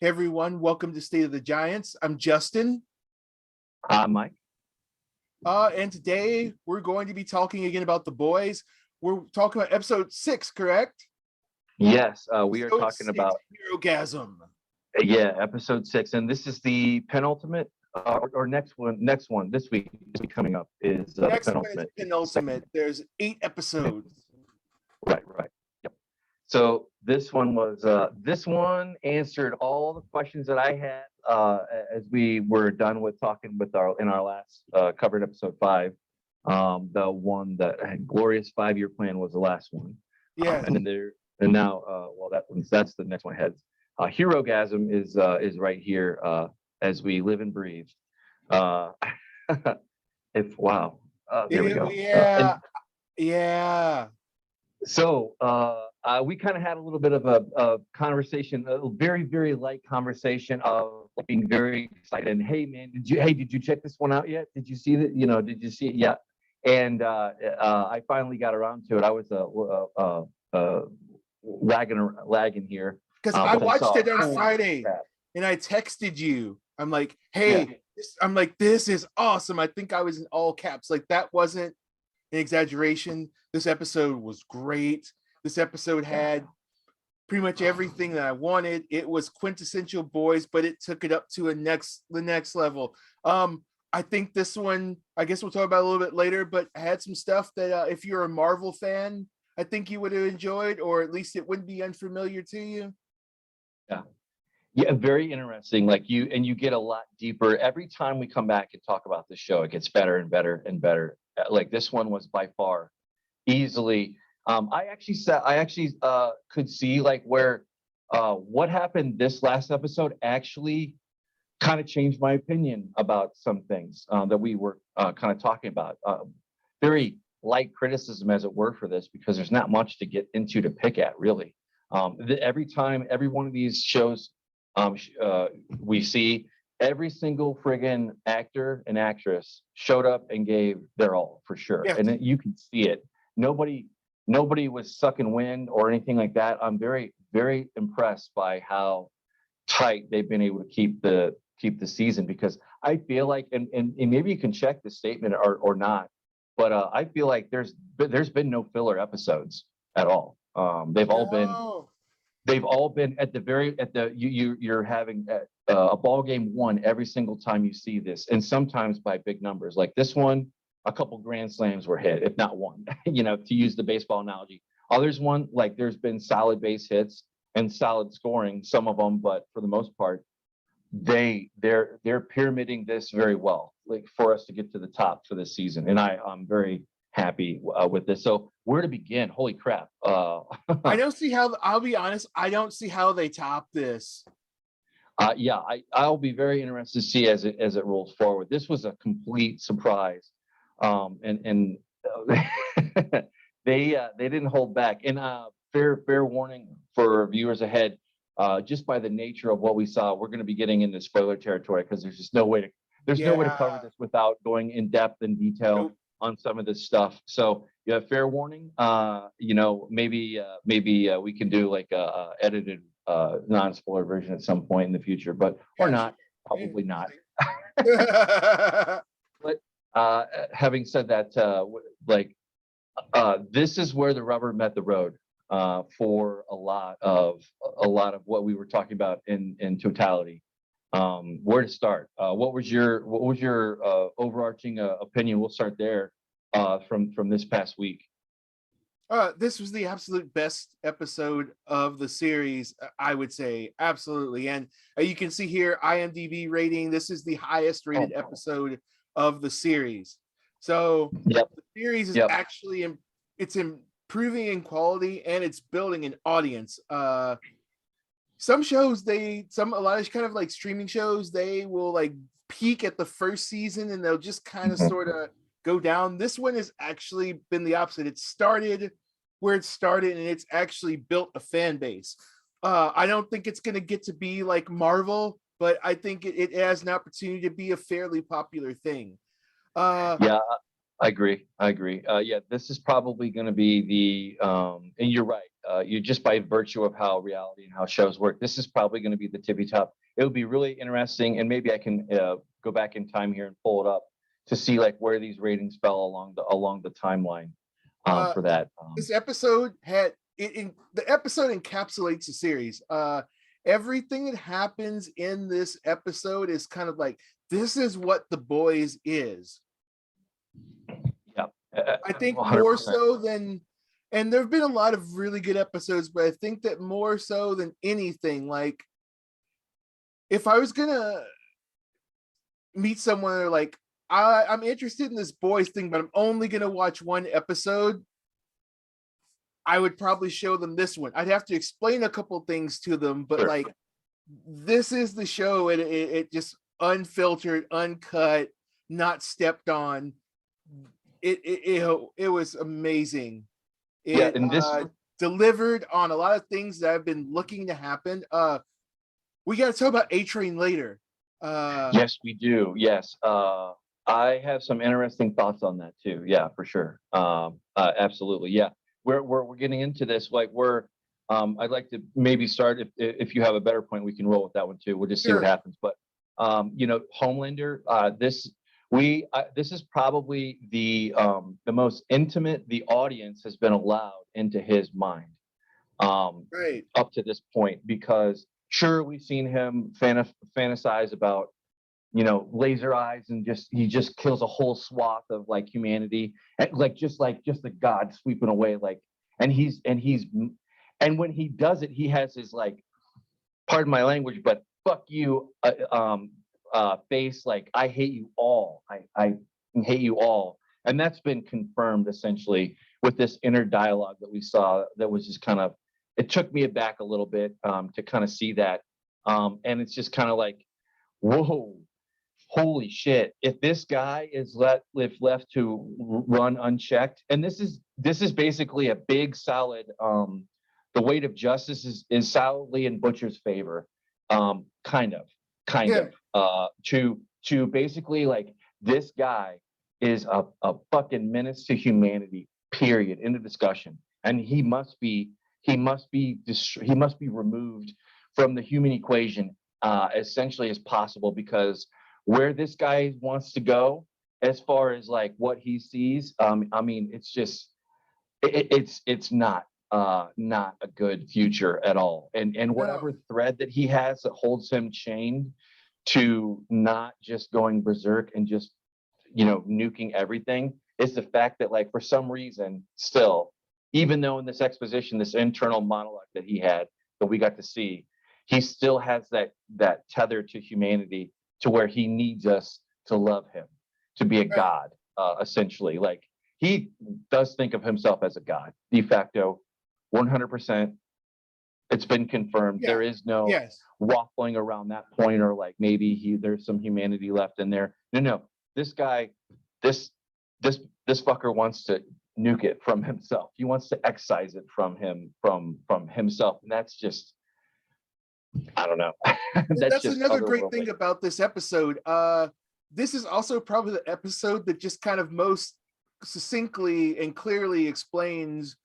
Hey everyone, welcome to State of the Giants. I'm Justin. Mike. And today we're going to be talking again about The Boys. We're talking about episode 6, correct? Yes, we are Episode talking 6, about Herogasm. episode 6, and this is the penultimate or next one this week coming up is the Next one is penultimate. penultimate. There's 8 episodes. Right. Yep. So this one answered all the questions that I had as we were done with talking with our last covered episode 5. The one that had glorious 5-year plan was the last one. Yeah. And now that's the next one ahead. Herogasm is right here as we live and breathe. There we go. Yeah. So we kind of had a little bit of a conversation, a very, very light conversation of being very excited. And hey, man, did you check this one out yet? Did you see that? Did you see it yet? And I finally got around to it. I was lagging here because I watched it on Friday and I texted you. I'm like, hey, this is awesome. I think I was in all caps. Like, that wasn't an exaggeration. This episode was great. This episode had pretty much everything that I wanted. It was quintessential Boys, but it took it up to the next level. I think this one, I guess we'll talk about a little bit later, but I had some stuff that if you're a Marvel fan, I think you would have enjoyed, or at least it wouldn't be unfamiliar to you. Yeah, very interesting. Like you get a lot deeper every time we come back and talk about this show. It gets better and better and better. Like this one was by far easily. I actually could see like where what happened this last episode actually kind of changed my opinion about some things that we were kind of talking about. Very light criticism, as it were, for this, because there's not much to get into to pick at, really. Every one of these shows we see, every single friggin' actor and actress showed up and gave their all, for sure. Yeah. And you can see it. Nobody was sucking wind or anything like that. I'm very, very impressed by how tight they've been able to keep the season, because I feel like, and maybe you can check the statement or not, but I feel like there's been no filler episodes at all. They've all been you're having a ball game won every single time you see this, and sometimes by big numbers. Like this one, a couple grand slams were hit, if not one. To use the baseball analogy. Others one, like there's been solid base hits and solid scoring, some of them, but for the most part, they're pyramiding this very well, like for us to get to the top for this season, and I'm very happy with this. So where to begin? Holy crap! I don't see how. I'll be honest. I don't see how they top this. I'll be very interested to see as it rolls forward. This was a complete surprise, and they didn't hold back. And fair warning for viewers ahead. Just by the nature of what we saw, we're going to be getting into spoiler territory, because there's just no way to cover this without going in depth and detail on some of this stuff. So fair warning. Maybe we can do like a edited non-spoiler version at some point in the future, but probably not. But having said that, this is where the rubber met the road. For a lot of what we were talking about in totality. Where to start? What was your overarching opinion? We'll start there from this past week. This was the absolute best episode of the series, I would say. Absolutely. And you can see here, IMDb rating, this is the highest rated episode of the series. So the series is actually improving in quality, and it's building an audience. Some shows, a lot of kind of like streaming shows, they will like peak at the first season and they'll just kind of sort of go down. This one has actually been the opposite. It started where it started, and it's actually built a fan base. I don't think it's going to get to be like Marvel, but I think it has an opportunity to be a fairly popular thing. I agree. Yeah, this is probably going to be and you're right. You just by virtue of how reality and how shows work, this is probably going to be the tippy top. It would be really interesting, and maybe I can go back in time here and pull it up to see like where these ratings fell along the timeline for that. This episode had the episode encapsulates the series. Everything that happens in this episode is kind of like, this is what The Boys is. Yeah, I think 100%. more so than, and there have been a lot of really good episodes, but I think that more so than anything, like if I was gonna meet someone like, I'm interested in this Boys thing, but I'm only gonna watch one episode, I would probably show them this one. I'd have to explain a couple things to them, but like, this is the show, and it just unfiltered, uncut, not stepped on. It was amazing. It and this delivered on a lot of things that I've been looking to happen. We got to talk about A-Train later. Yes, we do. Yes. I have some interesting thoughts on that too. Yeah, for sure. Absolutely. Yeah. We're getting into this. Like I'd like to maybe start if you have a better point, we can roll with that one too. We'll just see what happens. But Homelander, this is probably the most intimate the audience has been allowed into his mind up to this point, because sure, we've seen him fantasize about laser eyes, and he just kills a whole swath of like humanity, and just the god sweeping away, and when he does it, he has his like, pardon my language, but fuck you face, like, I hate you all. I hate you all. And that's been confirmed essentially with this inner dialogue that we saw that was just kind of, it took me aback a little bit to kind of see that. And it's just kind of like, whoa, holy shit. If this guy is left to run unchecked, and this is basically a big solid, the weight of justice is solidly in Butcher's favor. Kind of, to basically, like, this guy is a fucking menace to humanity, period, in the discussion. And he must be removed from the human equation essentially as possible, because where this guy wants to go, as far as like what he sees, I mean, it's just, it's not a good future at all. And whatever thread that he has that holds him chained to not just going berserk and just, nuking everything, is the fact that, like, for some reason still, even though in this exposition, this internal monologue that he had that we got to see, he still has that tether to humanity, to where he needs us to love him, to be a god, essentially. Like, he does think of himself as a god, de facto, 100%. It's been confirmed. Yeah. There is no waffling around that point, or like maybe there's some humanity left in there. No. This guy, this fucker wants to nuke it from himself. He wants to excise it from himself, and that's just, I don't know. That's another great thing about this episode. This is also probably the episode that just kind of most succinctly and clearly explains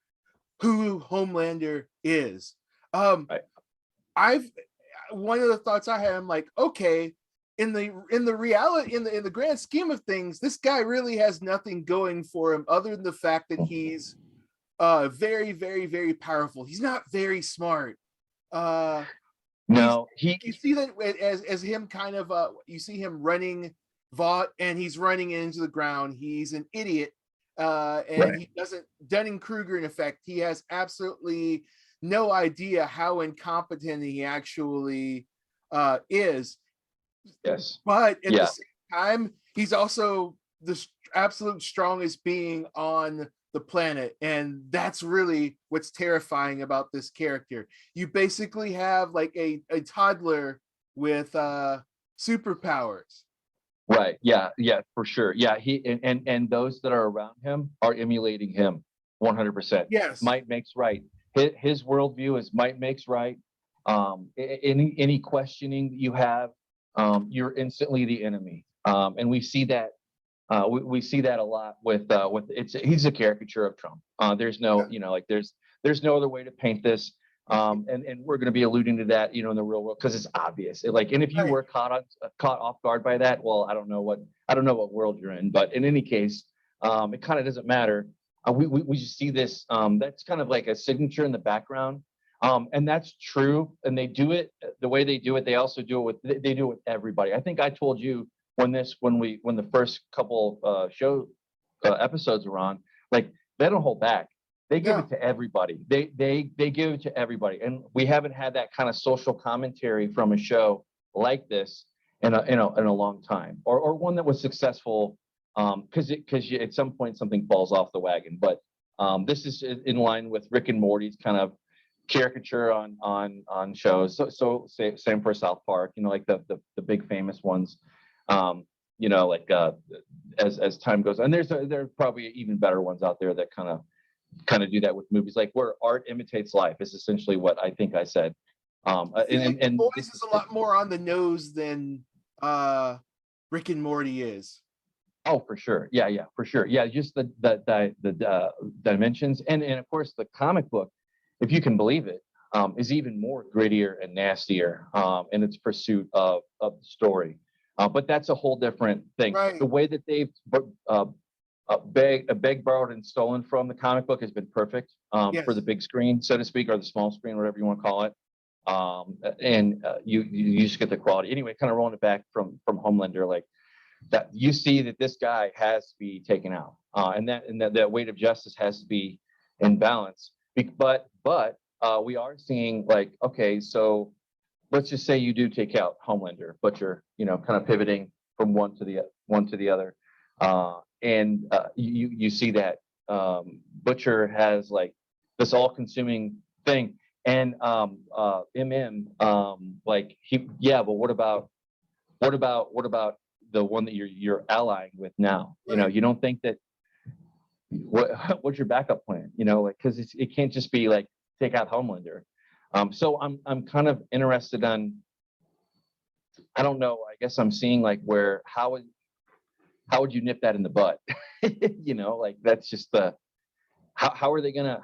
who Homelander is. One of the thoughts I had, I'm like, okay, in the reality, in the grand scheme of things, this guy really has nothing going for him other than the fact that he's very, very, very powerful. He's not very smart. No, you see that as him kind of you see him running Vought, and he's running into the ground. He's an idiot, and he doesn't, Dunning-Kruger in effect. He has absolutely no idea how incompetent he actually is. Yes, but at the same time, he's also the absolute strongest being on the planet, and that's really what's terrifying about this character. You basically have like a toddler with superpowers. Right. Yeah, for sure. Yeah, he and those that are around him are emulating him 100%. Yes. Might makes right. His worldview is might makes right. Any questioning that you have, you're instantly the enemy. And we see that We see that a lot with he's a caricature of Trump. There's no, there's no other way to paint this. And we're going to be alluding to that, in the real world, because it's obvious. And if you were caught off guard by that, well, I don't know what world you're in. But in any case, it kind of doesn't matter. We just see this. That's kind of like a signature in the background, and that's true. And they do it the way they do it. They also do it with everybody. I think I told you when the first couple episodes were on, like, they don't hold back. They give it to everybody. They give it to everybody, and we haven't had that kind of social commentary from a show like this in a long time, or one that was successful. Because at some point something falls off the wagon. But this is in line with Rick and Morty's kind of caricature on shows. So same for South Park. Like the big famous ones. As time goes on, there are probably even better ones out there that kind of do that with movies, like where art imitates life is essentially what I think I said. And Boys is a lot more on the nose than Rick and Morty is. Oh, for sure. Yeah, for sure. Yeah, just the dimensions, and of course the comic book, if you can believe it, is even more grittier and nastier in its pursuit of the story. But that's a whole different thing. Right. The way that they've begged, borrowed, and stolen from the comic book has been perfect for the big screen, so to speak, or the small screen, whatever you want to call it. And you just get the quality. Anyway, kind of rolling it back from Homelander, like that, you see that this guy has to be taken out, and that weight of justice has to be in balance. But we are seeing, like, okay, so let's just say you do take out Homelander, Butcher, kind of pivoting from one to the other. And you see that Butcher has like this all-consuming thing, and like but what about the one that you're allying with now? You don't think that what's your backup plan? Because it can't just be like take out Homelander. So I'm kind of interested on, I don't know, I guess I'm seeing like how would you nip that in the butt? Like that's just how are they gonna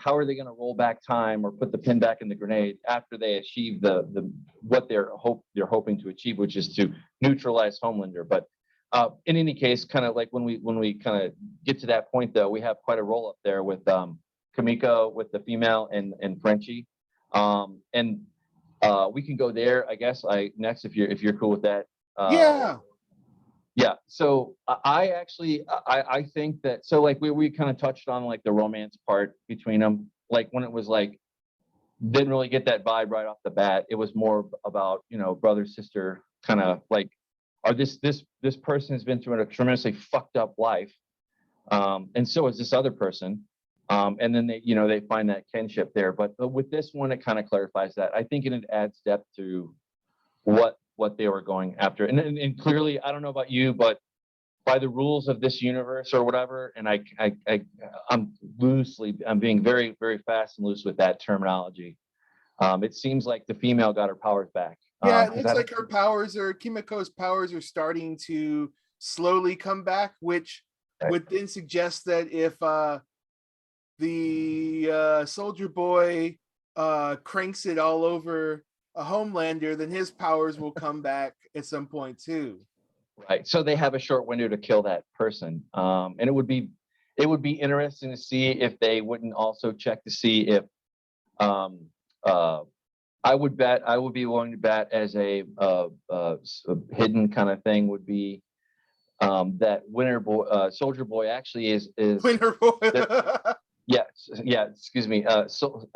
roll back time or put the pin back in the grenade after they achieve the what they're hoping to achieve, which is to neutralize Homelander. But in any case, kind of like when we kind of get to that point, though, we have quite a roll up there with Kamiko, with the female, and Frenchie, and we can go there, I guess. Next, if you're cool with that. Yeah. So I think that, so like we kind of touched on like the romance part between them, like when it was like didn't really get that vibe right off the bat. It was more about brother sister kind of like, or this person has been through a tremendously fucked up life, and so is this other person, and then they find that kinship there. But with this one, it kind of clarifies that. I think it adds depth to what they were going after, and clearly, I don't know about you, but by the rules of this universe or whatever, and I'm being very, very fast and loose with that terminology. It seems like the female got her powers back. Yeah, it looks like Kimiko's powers are starting to slowly come back, which would then suggest that if the Soldier Boy cranks it all over a Homelander, then his powers will come back at some point too. Right. So they have a short window to kill that person, and it would be interesting to see if they wouldn't also check to see if I would be willing to bet as a hidden kind of thing would be that Soldier Boy actually is Winter Boy. Yeah, excuse me.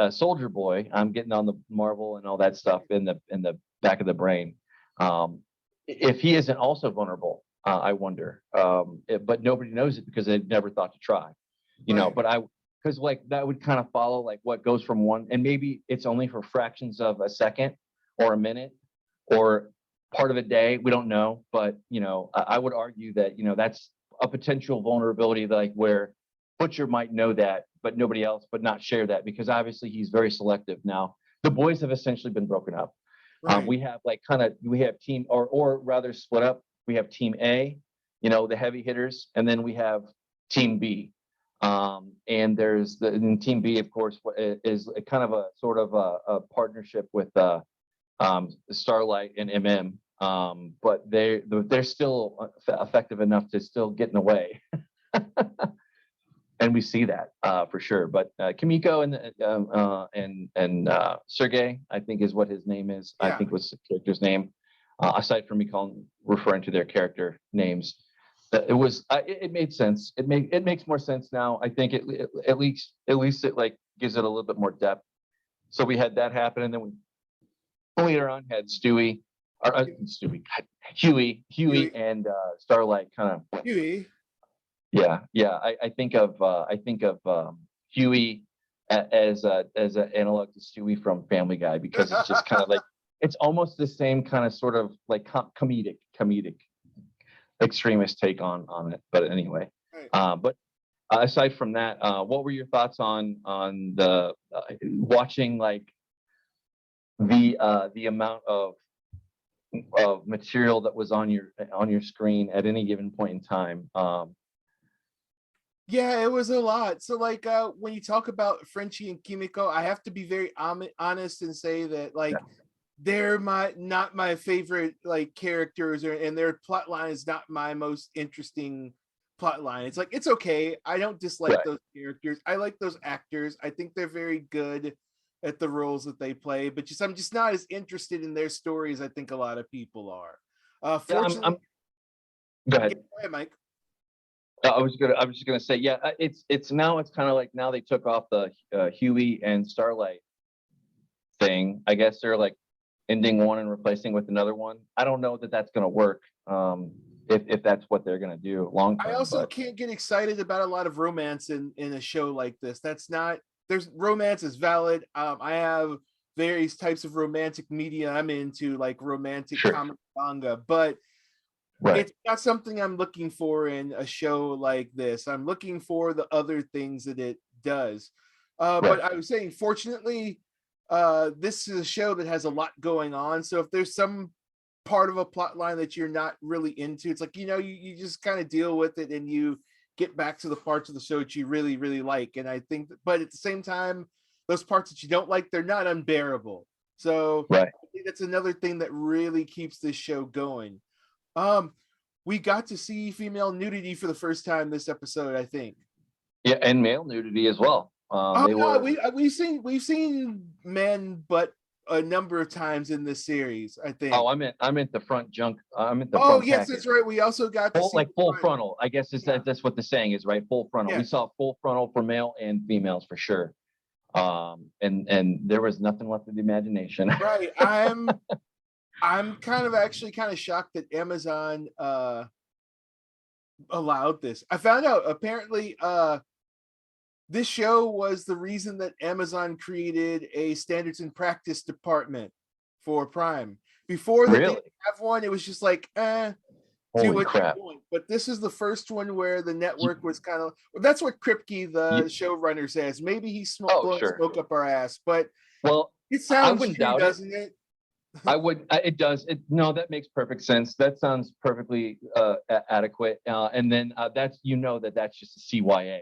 Soldier Boy, I'm getting on the Marvel and all that stuff in the back of the brain. If he isn't also vulnerable, I wonder. But nobody knows it because they never thought to try. But because like that would kind of follow like what goes from one, and maybe it's only for fractions of a second or a minute or part of a day. We don't know, but I would argue that that's a potential vulnerability, like where Butcher might know that, but nobody else, but not share that, because obviously he's very selective now. The boys have essentially been broken up. Right. We have team, or rather split up. We have Team A, the heavy hitters, and then we have Team B. And there's and Team B, of course, is a kind of a sort of a partnership with Starlight and but they're still effective enough to still get in the way. And we see that for sure. But Kimiko and Sergey, I think is what his name is. Yeah. I think was the character's name. Aside from me referring to their character names, it made sense. It makes more sense now. I think at least it like gives it a little bit more depth. So we had that happen, and then we later on had Huey and Starlight kind of. Huey. Yeah. I think of Huey as an analog to Stewie from Family Guy, because it's just kind of like it's almost the same kind of sort of like comedic extremist take on it. But anyway, right. But aside from that, what were your thoughts on the watching like the amount of material that was on your screen at any given point in time? Yeah, it was a lot. So like when you talk about Frenchie and Kimiko, I have to be very honest and say that like they're not my favorite like characters, and their plot line is not my most interesting plot line. It's like it's okay. I don't dislike those characters. I like those actors. I think they're very good at the roles that they play, but I'm just not as interested in their stories I think a lot of people are. Fortunately, go ahead. Go ahead, Mike. I was just gonna say, yeah, it's kind of like now they took off the Huey and Starlight thing. I guess they're like ending one and replacing with another one. I don't know that that's gonna work. If that's what they're gonna do long term. I also can't get excited about a lot of romance in a show like this. There's romance is valid. I have various types of romantic media I'm into, like romantic comic manga, but it's not something I'm looking for in a show like this. I'm looking for the other things that it does. But I was saying, fortunately, this is a show that has a lot going on. So if there's some part of a plot line that you're not really into, it's like, you just kind of deal with it and you get back to the parts of the show that you really, really like. And I think, but at the same time, those parts that you don't like, they're not unbearable. So I think that's another thing that really keeps this show going. We got to see female nudity for the first time this episode, I think. Yeah, and male nudity as well. We've seen men, but a number of times in this series, I think. Oh, I meant the front junk. I meant the. Oh, yes, that's right. We also got to see full frontal. I guess that's what the saying is, right? Full frontal. Yeah. We saw full frontal for male and females for sure. And there was nothing left of the imagination. Right. I'm kind of shocked that Amazon allowed this. I found out apparently this show was the reason that Amazon created a standards and practice department for Prime. Before they didn't have one, it was just like, do what you want. But this is the first one where the network was kind of, that's what Kripke, the showrunner, says. Maybe he smoked smoke up our ass, but it sounds true, doesn't it? It does. No, that makes perfect sense. That sounds perfectly adequate. And then that's that's just a CYA,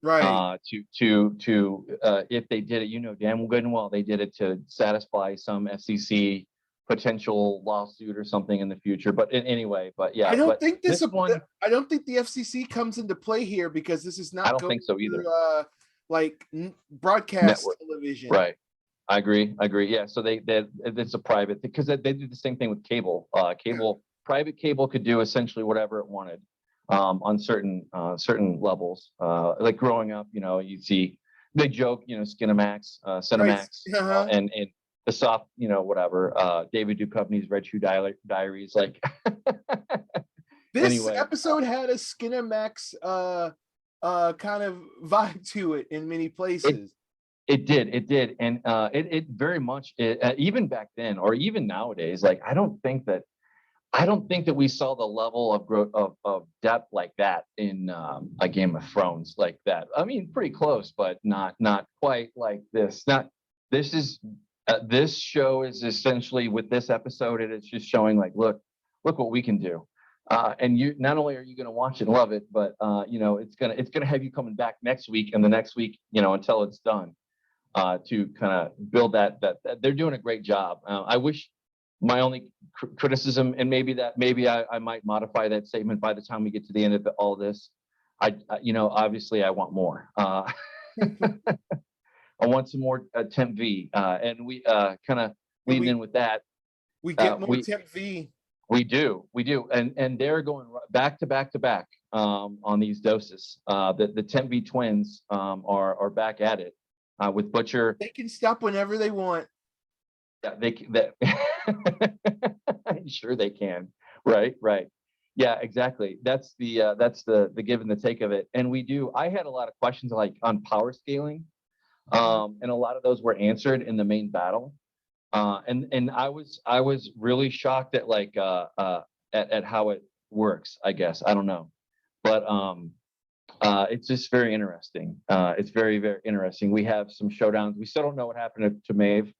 right? To if they did it, damn good and well they did it to satisfy some FCC potential lawsuit or something in the future. But anyway, I don't think the FCC comes into play here, because this is not. I don't think so either. Like broadcast television, right? I agree. Yeah. So it's a private, because they do the same thing with cable. Private cable could do essentially whatever it wanted on certain levels. Like growing up, you'd see they joke, Skinamax, Cinemax, and the soft, whatever. David Duchovny's Red Shoe Diaries. Like this episode had a Skinamax kind of vibe to it in many places. It did, and it very much, even back then or even nowadays, like I don't think that we saw the level of growth of depth like that in a Game of Thrones like that. I mean, pretty close, but not quite like this. This show is essentially, with this episode, it's just showing like, look what we can do. And you not only are you going to watch and love it, but it's gonna have you coming back next week and the next week, until it's done, to kind of build that they're doing a great job. I wish my only criticism, and maybe I might modify that statement by the time we get to the end of all this. Obviously I want more. I want some more Temp V, and we kind of lean in with that. We get more Temp V. We do, and they're going back to back on these doses. The Temp V twins are back at it with Butcher. They can stop whenever they want. Yeah, sure they can. Right. Yeah, exactly. That's the give and the take of it. And I had a lot of questions like on power scaling, and a lot of those were answered in the main battle. And I was really shocked at at how it works, I guess. I don't know. But it's just very interesting. It's very, very interesting. We have some showdowns. We still don't know what happened to Maeve.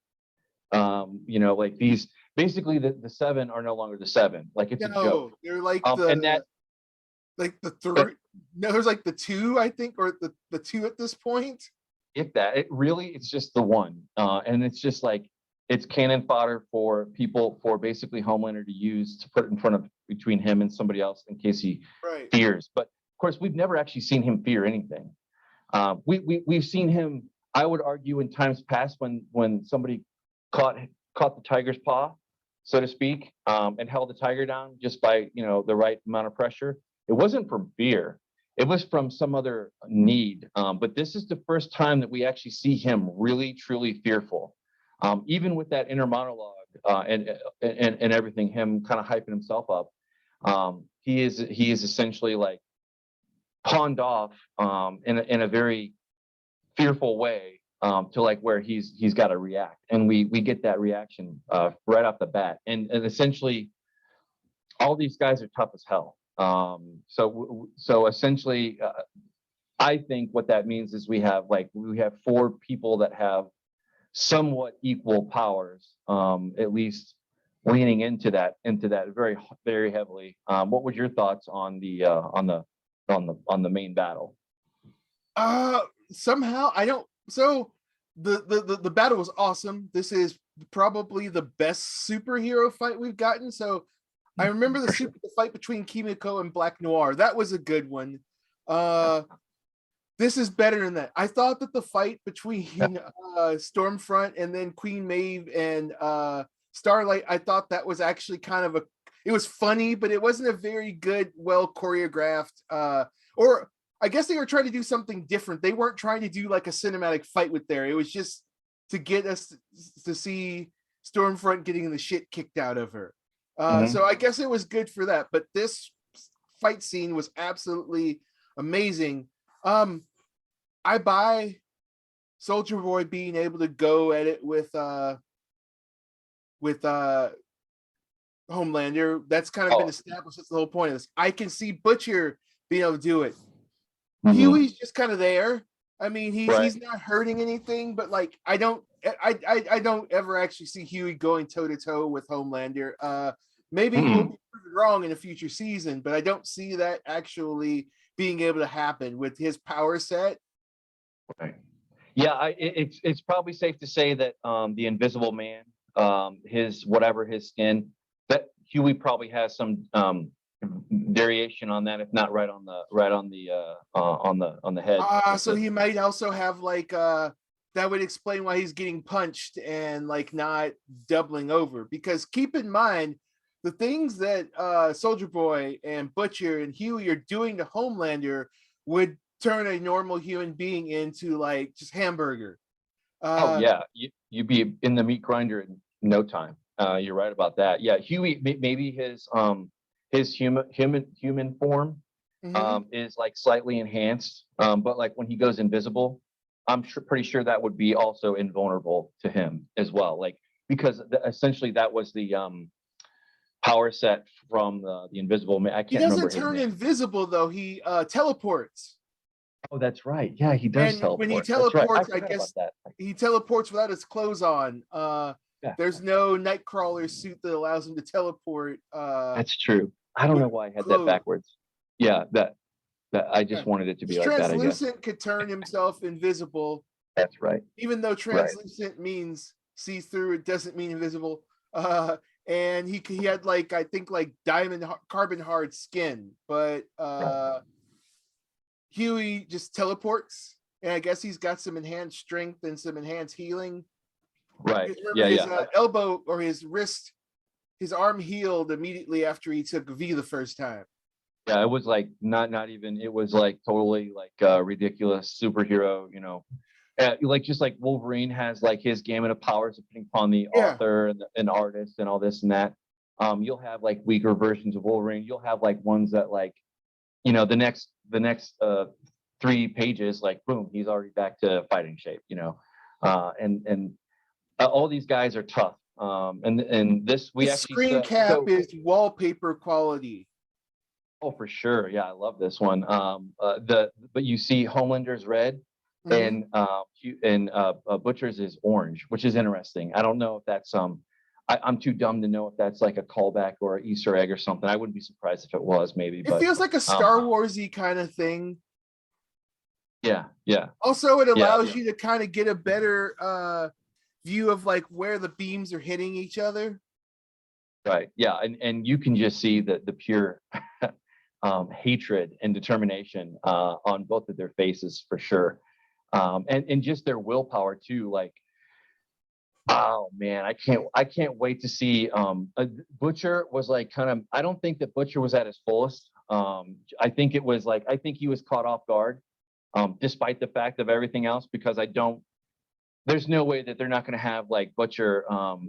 These basically the seven are no longer the seven. Like it's a joke. They're like the three. No, there's like the two, I think, or the two at this point. If that, it's just the one. And it's just like it's cannon fodder for people, for basically Homelander to use to put in front of between him and somebody else in case he fears. But of course, we've never actually seen him fear anything. We've seen him, I would argue, in times past when somebody caught the tiger's paw, so to speak, and held the tiger down just by the right amount of pressure. It wasn't from fear; it was from some other need. But this is the first time that we actually see him really, truly fearful. Even with that inner monologue and everything, him kind of hyping himself up, he is essentially like pawned off in a very fearful way to like where he's got to react, and we get that reaction right off the bat, and essentially all these guys are tough as hell. So essentially, I think what that means is we have four people that have somewhat equal powers, at least leaning into that very, very heavily. What were your thoughts on the main battle? Somehow I don't. So the battle was awesome. This is probably the best superhero fight we've gotten. So I remember the fight between Kimiko and Black Noir. That was a good one. This is better than that. I thought that the fight between Stormfront and then Queen Maeve and Starlight, I thought that was actually it was funny, but it wasn't a very good, well choreographed, or I guess they were trying to do something different. They weren't trying to do like a cinematic fight with there. It was just to get us to see Stormfront getting the shit kicked out of her. So I guess it was good for that. But this fight scene was absolutely amazing. I buy Soldier Boy being able to go at it with Homelander. That's kind of been established. That's the whole point of this. I can see Butcher being able to do it. Huey's just kind of there. I mean, he's not hurting anything, but like I don't ever actually see Huey going toe to toe with Homelander. Maybe he'll be proven wrong in a future season, but I don't see that actually being able to happen with his power set. Right. Yeah, it's probably safe to say that the Invisible Man, his skin, that Huey probably has some variation on that, if not right on the head. So he might also have like that would explain why he's getting punched and like not doubling over. Because keep in mind the things that Soldier Boy and Butcher and Huey are doing to Homelander would turn a normal human being into like just hamburger. You'd be in the meat grinder in no time. You're right about that. Yeah, Huey, maybe his human form is like slightly enhanced, but like when he goes invisible, I'm pretty sure that would be also invulnerable to him as well. Like because essentially that was the power set from the Invisible Man. I can't remember. He doesn't turn invisible though. He teleports. Oh, that's right. Yeah, he does teleport. When he teleports, I guess he teleports without his clothes on. There's no Nightcrawler suit that allows him to teleport. That's true. I don't know why I had that backwards. Yeah, that I just wanted it to be like that, I guess. Translucent could turn himself invisible. That's right. Even though translucent means sees through, it doesn't mean invisible. And he had like, I think like diamond carbon hard skin, but Huey just teleports, and I guess he's got some enhanced strength and some enhanced healing. Right. His elbow or his wrist, his arm healed immediately after he took V the first time. Yeah, it was like not even. It was like totally like ridiculous superhero. You know, like just like Wolverine has like his gamut of powers depending upon the author and artist and all this and that. You'll have like weaker versions of Wolverine. You'll have like ones that like, you know, the next 3 pages, like boom, he's already back to fighting shape. You know, and all these guys are tough. And this we actually screen cap is wallpaper quality. Oh, for sure. Yeah, I love this one. But you see Homelander's red and Butcher's is orange, which is interesting. I don't know if that's I'm too dumb to know if that's like a callback or an Easter egg or something. I wouldn't be surprised if it was, maybe. It feels like a Star Warsy kind of thing. Yeah. Also, it allows you to kind of get a better view of like where the beams are hitting each other. Right. Yeah, and you can just see the pure hatred and determination on both of their faces for sure, and just their willpower too. Like, oh man, I can't wait to see. Butcher was like kind of. I don't think that Butcher was at his fullest. I think it was like he was caught off guard, despite the fact of everything else, because there's no way that they're not going to have like Butcher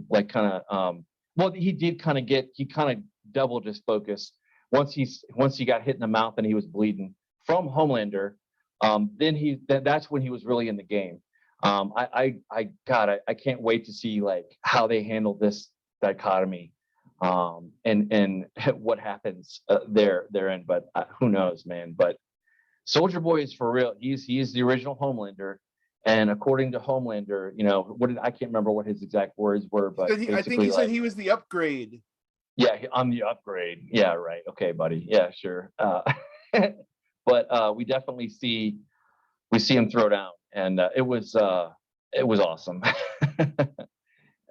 like kind of. Well, he kind of doubled his focus once he got hit in the mouth and he was bleeding from Homelander. Then that's when he was really in the game. I can't wait to see like how they handle this dichotomy, and what happens therein. But who knows, man? But Soldier Boy is for real. He is the original Homelander. And according to Homelander, you know, I can't remember what his exact words were, but I think he said he was the upgrade. Yeah, I'm the upgrade. Yeah, right. Okay, buddy. Yeah, sure. But we definitely see him throw down, and it was awesome.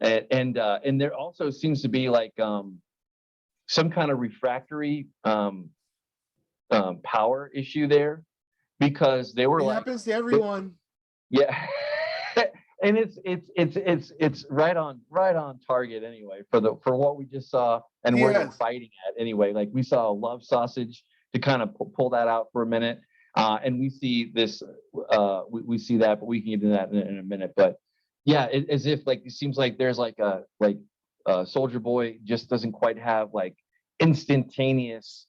and there also seems to be like some kind of refractory power issue there, because they were it like happens to everyone. Yeah. And it's right on target anyway for what we just saw and where they're fighting at anyway. Like we saw a love sausage to kind of pull that out for a minute, and we see this we see that, but we can get into that in a minute. But yeah, as if like it seems like there's like Soldier Boy just doesn't quite have like instantaneous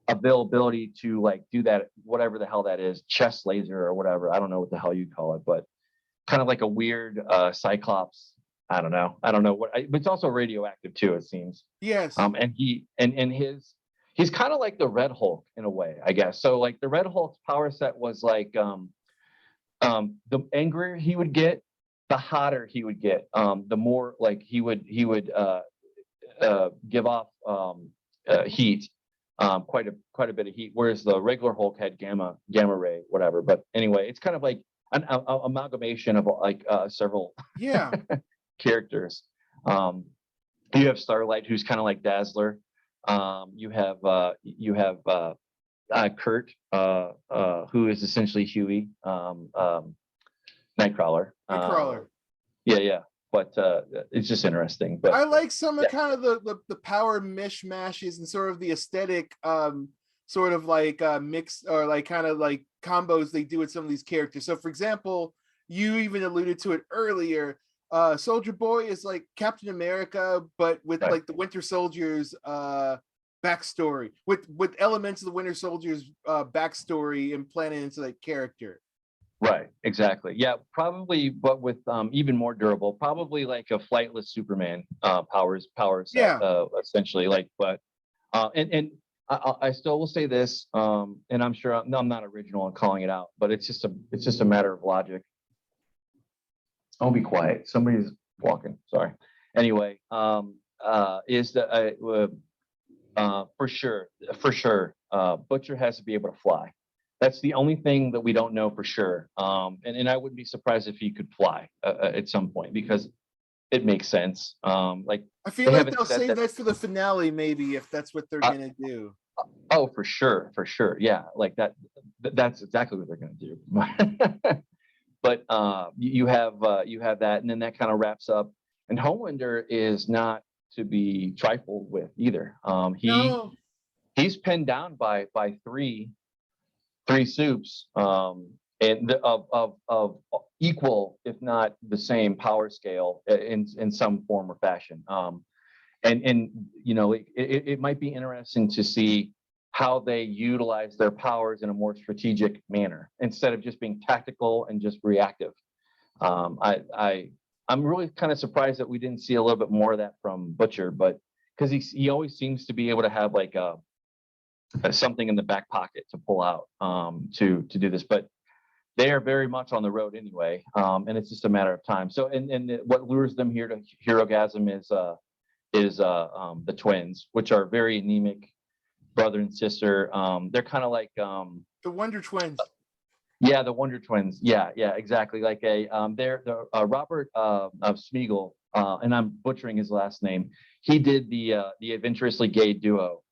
availability to like do that, whatever the hell that is, chest laser or whatever. I don't know what the hell you call it, but kind of like a weird Cyclops. I don't know what, but it's also radioactive too, it seems. Yes. And he's kind of like the Red Hulk in a way, I guess. So like the Red Hulk's power set was like the angrier he would get, the hotter he would get, the more like he would give off heat. Quite a bit of heat, whereas the regular Hulk had gamma ray, whatever. But anyway, it's kind of like an amalgamation of like several characters. You have Starlight, who's kind of like Dazzler. You have Kurt, who is essentially Huey, Nightcrawler. Yeah. But it's just interesting. But I like some of kind of the power mishmashes and sort of the aesthetic sort of like mix or like kind of like combos they do with some of these characters. So for example, you even alluded to it earlier, Soldier Boy is like Captain America, but with like the Winter Soldier's backstory, with elements of the Winter Soldier's backstory implanted into that character. Right, exactly. Yeah, probably, but with even more durable, probably like a flightless Superman power set, essentially. Like, but and I still will say this, and I'm sure I'm not original in calling it out, but it's just a matter of logic. I'll be quiet. Somebody's walking. Sorry. Anyway, is that For sure, for sure. Butcher has to be able to fly. That's the only thing that we don't know for sure. And I wouldn't be surprised if he could fly at some point, because it makes sense. Like, I feel they like haven't they'll said save that. that for the finale, maybe, if that's what they're gonna do. Oh, for sure, for sure. Yeah, like that. That's exactly what they're going to do. But you have that, and then that kind of wraps up. And Homelander is not to be trifled with either. No. He's pinned down by three soups, and of equal, if not the same, power scale in some form or fashion. And you know, it might be interesting to see how they utilize their powers in a more strategic manner instead of just being tactical and just reactive. I'm really kind of surprised that we didn't see a little bit more of that from Butcher, but because he always seems to be able to have like something in the back pocket to pull out to do this. But they are very much on the road anyway, and it's just a matter of time. So, and what lures them here to Herogasm is the twins, which are very anemic brother and sister. They're kind of like The Wonder Twins. Yeah, the Wonder Twins. Yeah, exactly. Like they're Robert of Smeagol, and I'm butchering his last name. He did the Adventurously Gay Duo,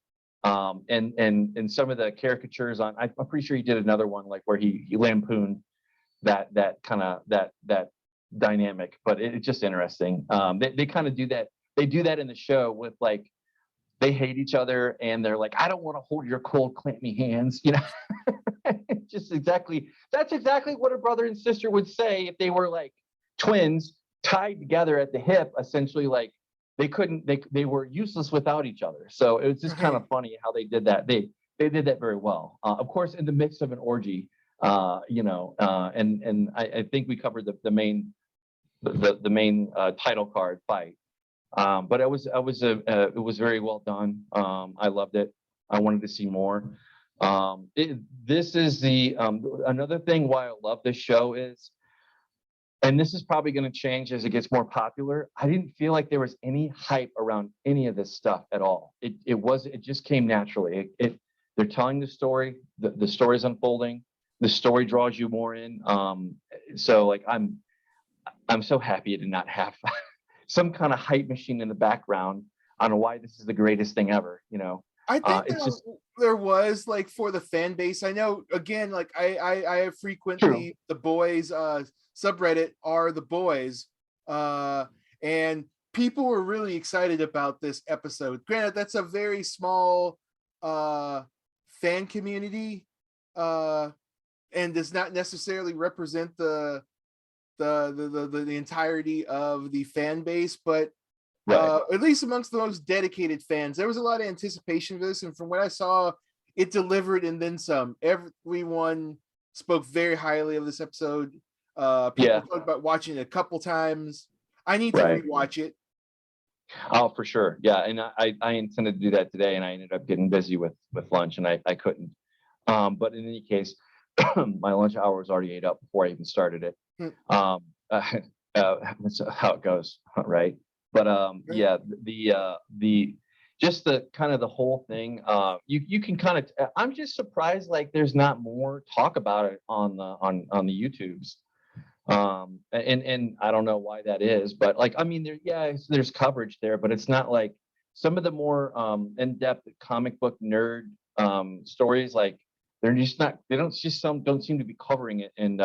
and some of the caricatures on. I'm pretty sure he did another one like where he lampooned that kind of that dynamic. But it's just interesting. They kind of do that. They do that in the show with like, they hate each other and they're like, I don't want to hold your cold, clammy hands, you know. That's exactly what a brother and sister would say if they were like twins tied together at the hip, essentially. Like they were useless without each other. So it was just kind of funny how they did that. They did that very well. Of course, in the midst of an orgy, and I think we covered the main title card fight. But it was very well done. I loved it. I wanted to see more. This is the another thing why I love this show is, and this is probably going to change as it gets more popular. I didn't feel like there was any hype around any of this stuff at all. It just came naturally. They're telling the story. The story's unfolding. The story draws you more in. So like I'm so happy it did not have some kind of hype machine in the background on why this is the greatest thing ever, you know. I think there was like for the fan base. I know again, like I frequent the boys subreddit are the boys, and people were really excited about this episode. Granted, that's a very small fan community, and does not necessarily represent the entirety of the fan base, but at least amongst the most dedicated fans, there was a lot of anticipation for this, and from what I saw, it delivered and then some. Everyone spoke very highly of this episode. People talked about watching it a couple times. I need to rewatch it. Oh, for sure. Yeah, and I intended to do that today, and I ended up getting busy with lunch, and I couldn't. But in any case, my lunch hour was already ate up before I even started it. That's how it goes, right? But yeah, the just the kind of the whole thing. You can kind of. I'm just surprised like there's not more talk about it on the YouTubes. And I don't know why that is, but like I mean, there's coverage there, but it's not like some of the more in-depth comic book nerd stories. Like they're just not. They don't seem to be covering it, and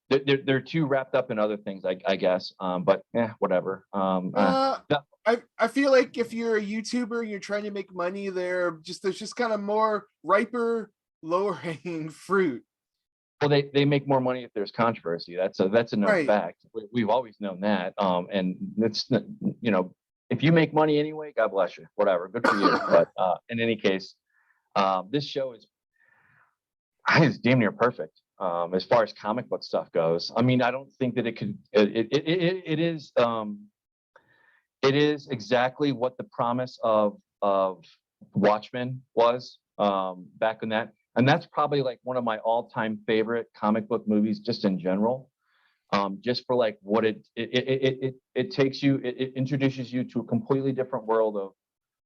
they're too wrapped up in other things, I guess. But whatever. I feel like if you're a YouTuber and you're trying to make money, there's just kind of more riper, lower hanging fruit. Well, they make more money if there's controversy. That's a known fact. We've always known that. And it's, you know, if you make money anyway, God bless you. Whatever, good for you. But in any case, this show is damn near perfect. As far as comic book stuff goes. I mean, I don't think that it could. It is exactly what the promise of Watchmen was back in that, and that's probably like one of my all-time favorite comic book movies, just in general. Just for like what it takes you, it introduces you to a completely different world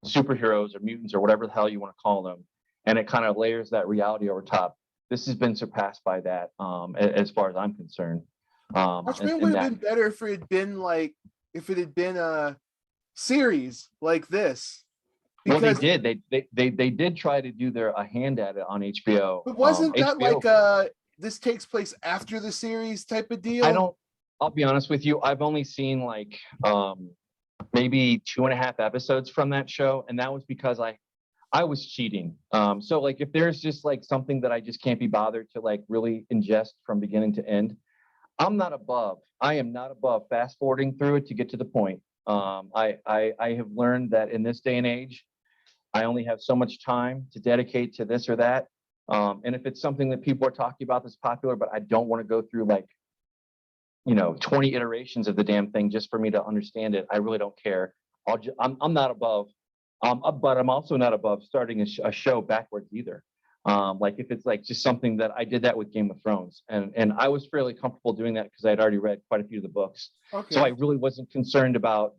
superheroes or mutants or whatever the hell you want to call them, and it kind of layers that reality over top. This has been surpassed by that, as far as I'm concerned. Watchmen would have been better if it had been a series like this. Well, they did. They did try to do a hand at it on HBO. But wasn't that HBO, this takes place after the series type of deal? I'll be honest with you. I've only seen like maybe 2.5 episodes from that show, and that was because I was cheating. So like if there's just like something that I just can't be bothered to like really ingest from beginning to end, I am not above fast forwarding through it to get to the point. I have learned that in this day and age, I only have so much time to dedicate to this or that. And if it's something that people are talking about that's popular, but I don't want to go through like, 20 iterations of the damn thing just for me to understand it, I really don't care. I'm not above, but I'm also not above starting a show backwards either. Like if it's like just something that I did that with Game of Thrones, and I was fairly comfortable doing that because I had already read quite a few of the books. Okay. So I really wasn't concerned about,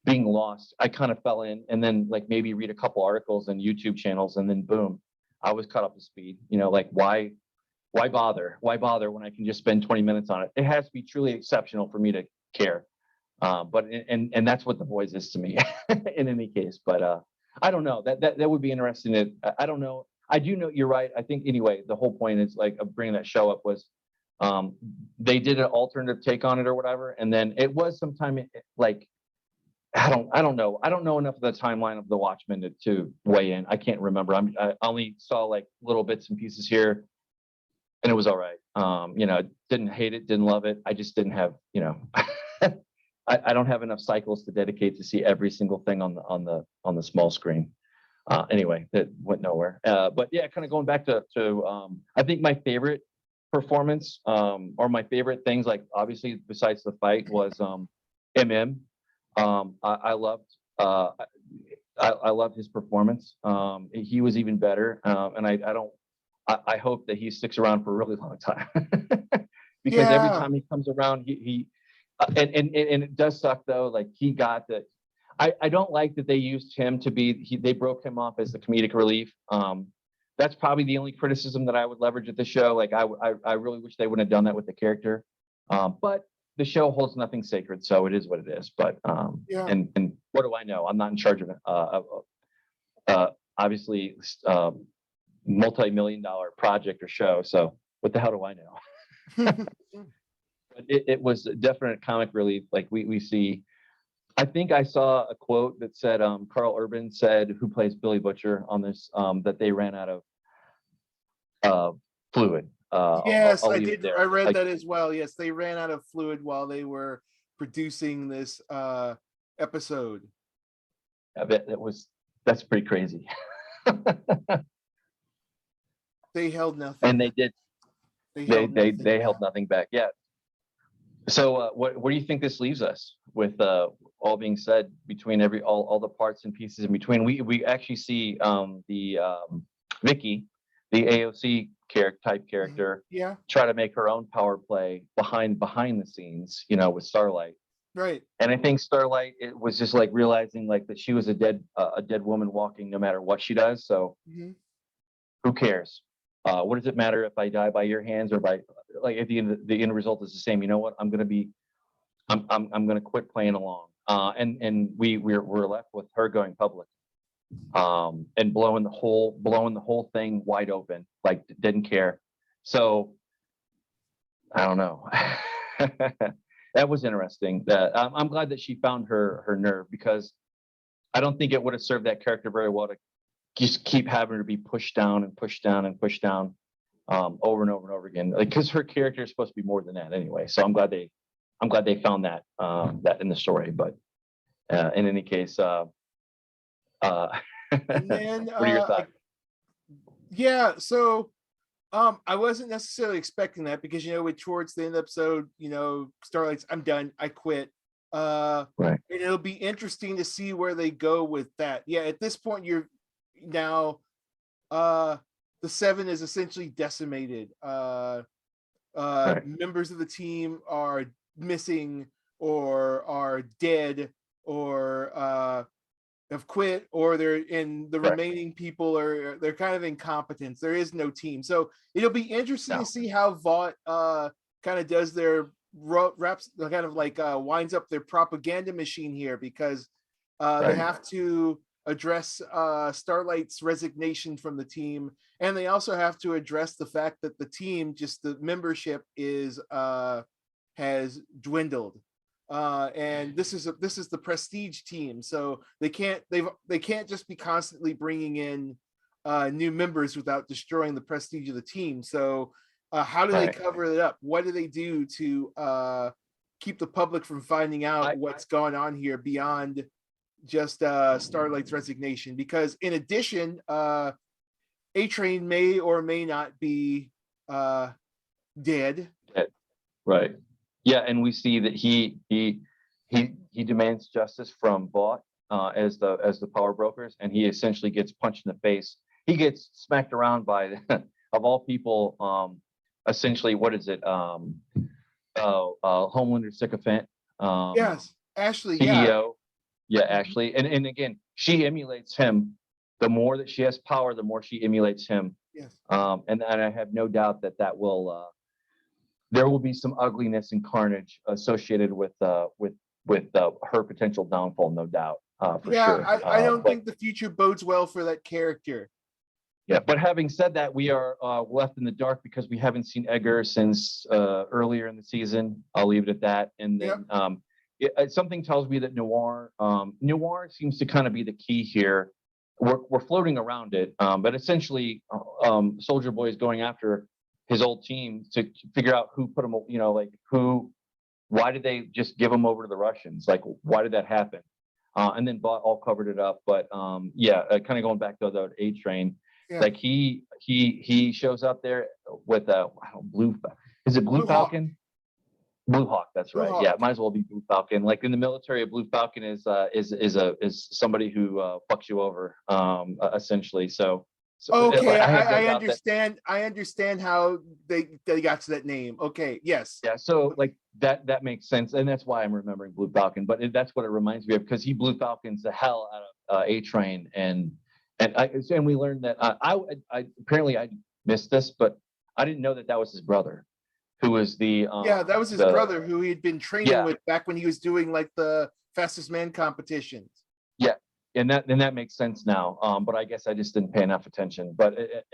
being lost. I kind of fell in and then like maybe read a couple articles and YouTube channels, and then boom, I was caught up to speed. Like why bother? Why bother when I can just spend 20 minutes on it? It has to be truly exceptional for me to care. But and that's what The Boys is to me in any case. But I don't know. That would be interesting. I don't know. I do know you're right. I think anyway, the whole point is like of bringing that show up was they did an alternative take on it or whatever, and then it was sometime like I don't know. I don't know enough of the timeline of the Watchmen to weigh in. I can't remember. I only saw like little bits and pieces here, and it was all right. Didn't hate it, didn't love it. I just didn't have, I don't have enough cycles to dedicate to see every single thing on the small screen. Anyway, that went nowhere. But yeah, kind of going back to I think my favorite performance or my favorite things, like obviously besides the fight, was MM. I loved his performance. He was even better, and I hope that he sticks around for a really long time because every time he comes around, he and it does suck though. Like he got that. I don't like that they used him to be. They broke him off as the comedic relief. That's probably the only criticism that I would leverage at the show. Like I really wish they wouldn't have done that with the character. But the show holds nothing sacred, so it is what it is. But and what do I know? I'm not in charge of it. Obviously, multi-million-dollar project or show. So what the hell do I know? But it was a definite comic relief. Like we see. I think I saw a quote that said Karl Urban said, who plays Billy Butcher on this, that they ran out of fluid. Yes, I did. I read that as well. Yes, they ran out of fluid while they were producing this episode. I bet that's pretty crazy. They held nothing. And they did. They held nothing back. Yeah. So what do you think this leaves us with all being said between all the parts and pieces in between? We actually see the Vicky, the AOC character, try to make her own power play behind the scenes, with Starlight. Right. And I think Starlight, it was just like realizing like that she was a dead woman walking no matter what she does. So who cares? What does it matter if I die by your hands or by, like, at the end result is the same. You know what? I'm gonna quit playing along. And we're left with her going public, and blowing the whole thing wide open, like didn't care. So I don't know. That was interesting. I'm glad that she found her nerve, because I don't think it would have served that character very well to just keep having her be pushed down and pushed down and pushed down over and over and over again. Like, because her character is supposed to be more than that anyway. So I'm glad they found that in the story. But in any case, and then, what are your thoughts? Yeah, so I wasn't necessarily expecting that, because towards the end of the episode, Starlight's, I'm done, I quit. Right. And it'll be interesting to see where they go with that. Yeah, at this point, you're now the Seven is essentially decimated. Right. Members of the team are missing or are dead, or have quit, or the Correct. remaining people they're kind of incompetence. There is no team. So it'll be interesting No. to see how Vought kind of does their reps, kind of like winds up their propaganda machine here, because they have to address Starlight's resignation from the team, and they also have to address the fact that the team, just the membership is has dwindled. And this is the prestige team, so they can't just be constantly bringing in new members without destroying the prestige of the team. So how do they cover it up? What do they do to keep the public from finding out what's going on here beyond just Starlight's resignation? Because in addition, A-Train may or may not be dead. Right. Yeah, and we see that he demands justice from Vought as the power brokers, and he essentially gets punched in the face. He gets smacked around by, of all people, essentially, what is it? Homelander sycophant. Yes, Ashley. CEO. Yeah, Ashley, and again, she emulates him. The more that she has power, the more she emulates him. Yes. And I have no doubt that will. There will be some ugliness and carnage associated with her potential downfall, no doubt. For sure. I don't think the future bodes well for that character. Yeah, but having said that, we are left in the dark because we haven't seen Edgar since earlier in the season. I'll leave it at that. And then something tells me that Noir seems to kind of be the key here. We're floating around it, but essentially, Soldier Boy is going after his old team to figure out who put him, why did they just give him over to the Russians? Like, why did that happen? And then Vought all covered it up. But kind of going back to the A-Train, like he shows up there with Blue. Is it Blue Falcon? Blue Hawk. That's right. Yeah, it might as well be Blue Falcon. Like in the military, a Blue Falcon is somebody who fucks you over, essentially. So okay, I understand. I understand how they got to that name. Okay, yes. Yeah, so like that makes sense, and that's why I'm remembering Blue Falcon. But that's what it reminds me of, because he Blue Falcons the hell out of A-Train, and we learned that I apparently I missed this, but I didn't know that was his brother, who was the that was his brother who he had been training with back when he was doing like the fastest man competitions. Yeah. And that makes sense now, but I guess I just didn't pay enough attention. But it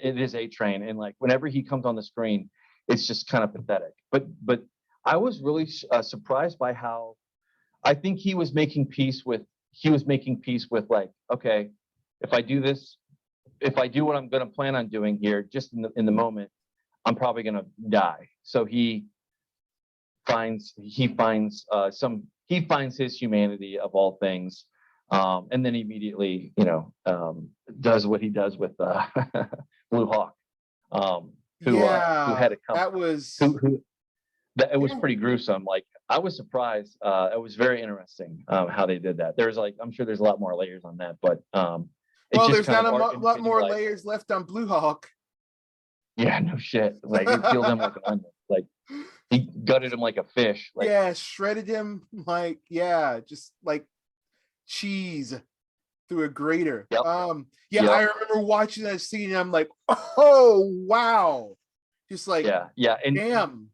is A-Train, and like whenever he comes on the screen, it's just kind of pathetic. But I was really surprised by how I think he was making peace with like, okay, if I do this, if I do what I'm going to plan on doing here, just in the moment, I'm probably going to die. So he finds his humanity of all things. And then immediately, does what he does with Blue Hawk, who had a company. It was pretty gruesome. Like, I was surprised. It was very interesting how they did that. There's I'm sure there's a lot more layers on that, but there's not a lot more layers left on Blue Hawk. Yeah, no shit. Like, he peeled him like an onion. Like, he gutted him like a fish. Like, shredded him like just like cheese through a grater. Yep. I remember watching that scene and I'm like, oh wow, just like and damn.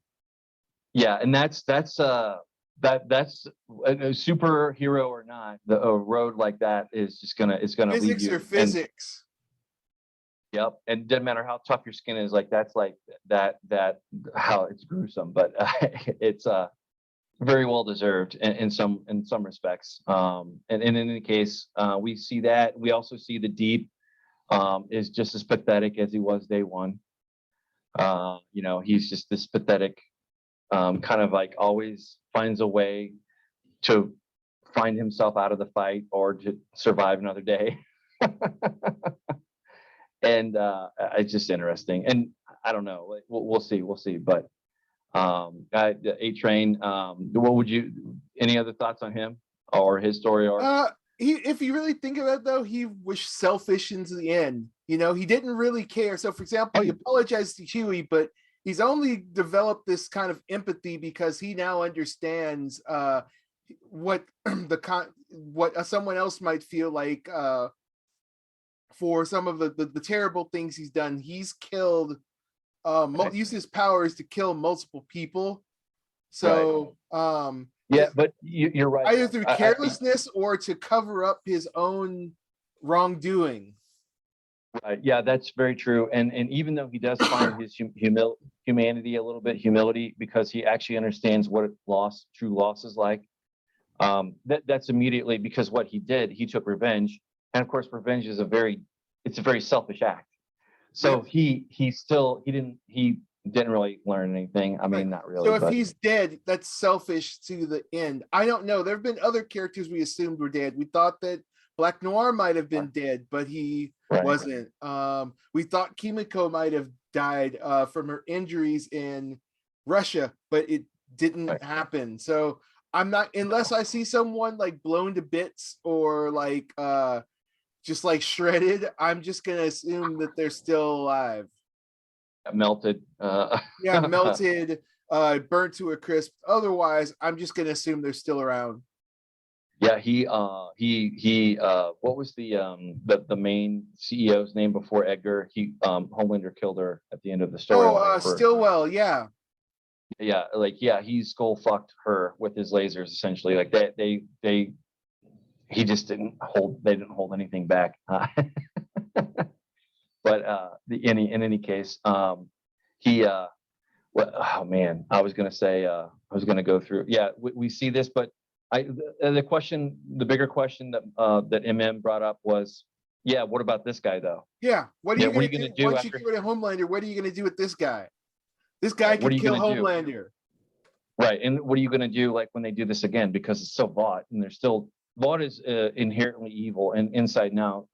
And that's a superhero or not, a road like that is just gonna lead you. Physics. Yep, and it doesn't matter how tough your skin is. Like, that's like that how it's gruesome, but it's very well deserved in some respects. And in any case, we see that. We also see the Deep is just as pathetic as he was day one. He's just this pathetic, kind of like always finds a way to find himself out of the fight or to survive another day. And it's just interesting. And I don't know, we'll see. But A-Train, what would any other thoughts on him or his story arc? If you really think of it, though, he was selfish into the end. He didn't really care. So, for example, he apologized to Huey, but he's only developed this kind of empathy because he now understands what what someone else might feel like for some of the terrible things he's done. He's killed used his powers to kill multiple people. So yeah, but you're right. Either through carelessness or to cover up his own wrongdoing. Right. Yeah, that's very true. And even though he does find his humanity a little bit, humility, because he actually understands what true loss is like. That's immediately because what he did, he took revenge, and of course, revenge is a very selfish act. So he didn't really learn anything. I mean, not really. So if he's dead, that's selfish to the end. I don't know. There have been other characters we assumed were dead. We thought that Black Noir might have been dead, but he wasn't. We thought Kimiko might have died from her injuries in Russia, but it didn't happen. So I'm not, unless I see someone like blown to bits or like just like shredded, I'm just gonna assume that they're still alive. Melted. Melted, burnt to a crisp. Otherwise, I'm just gonna assume they're still around. Yeah, he what was the main CEO's name before Edgar? Homelander killed her at the end of the story. Stillwell, yeah. Yeah, he skull fucked her with his lasers essentially. Like he just didn't hold anything back. But in any case, oh man, I was gonna go through. Yeah, we see this, but the bigger question that MM brought up was, yeah, what about this guy though? Yeah, what are you gonna do once you get rid of Homelander? What are you gonna do with this guy? This guy can kill Homelander. Right, and what are you gonna do like when they do this again? Because it's still Vought, and Vought is inherently evil and inside and out.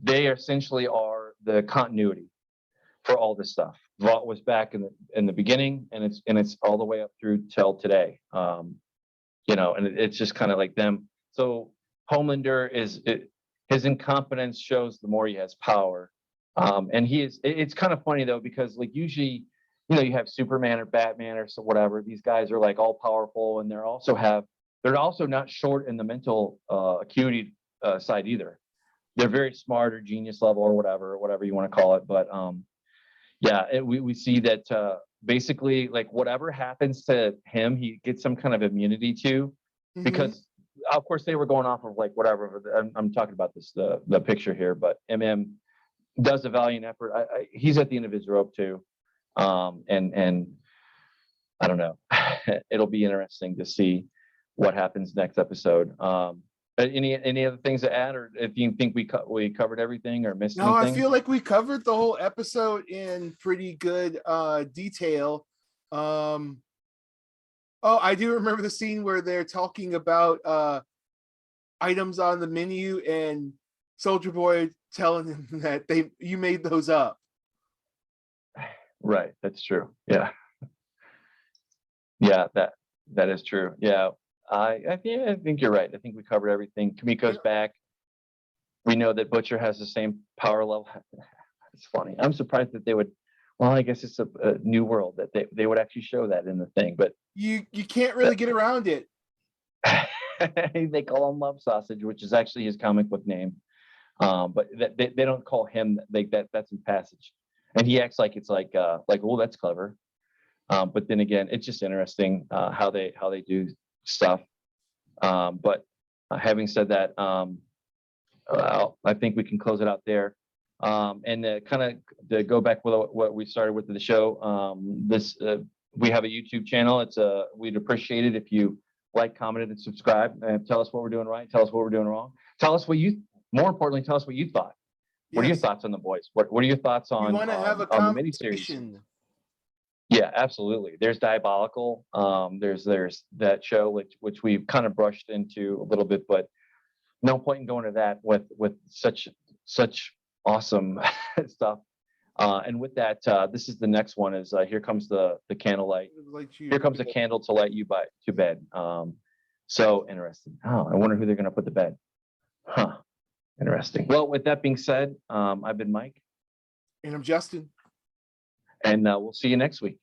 They essentially are the continuity for all this stuff. Vought was back in the beginning, and it's all the way up through till today. And it's just kind of like them. So Homelander his incompetence shows the more he has power. And it's kind of funny though, because like usually, you have Superman or Batman or so whatever. These guys are like all powerful, and they're also not short in the mental acuity side either. They're very smart or genius level or whatever you want to call it. But we see that basically like whatever happens to him, he gets some kind of immunity to, because of course they were going off of like whatever. I'm talking about the picture here, but MM does a valiant effort. He's at the end of his rope too, and I don't know. It'll be interesting to see what happens next episode. Any other things to add, or if you think we covered everything or missed anything? No, I feel like we covered the whole episode in pretty good detail. I do remember the scene where they're talking about items on the menu and Soldier Boy telling him that you made those up. Right, that's true. Yeah, that is true. Yeah. I think you're right. I think we covered everything. Kimiko's back. We know that Butcher has the same power level. It's funny. I'm surprised that they would. Well, I guess it's a new world that they would actually show that in the thing, but you can't really get around it. They call him Love Sausage, which is actually his comic book name. But they don't call him like that. That's in passage, and he acts like it's like oh, that's clever. But then again, it's just interesting how they do stuff. But having said that, I think we can close it out there. And kind of to go back with what we started with the show, we have a YouTube channel. We'd appreciate it if you like, commented, and subscribe, and tell us what we're doing right. Tell us what we're doing wrong. More importantly, tell us what you thought. What are your thoughts on the boys? What are your thoughts on the miniseries? Yeah, absolutely. There's Diabolical. There's that show which we've kind of brushed into a little bit, but no point in going to that with such awesome stuff. And with that, this is the next one. Is here comes the candlelight. Here comes a candle to light you to bed. So interesting. Oh, I wonder who they're going to put to bed. Huh. Interesting. Well, with that being said, I've been Mike. And I'm Justin. And we'll see you next week.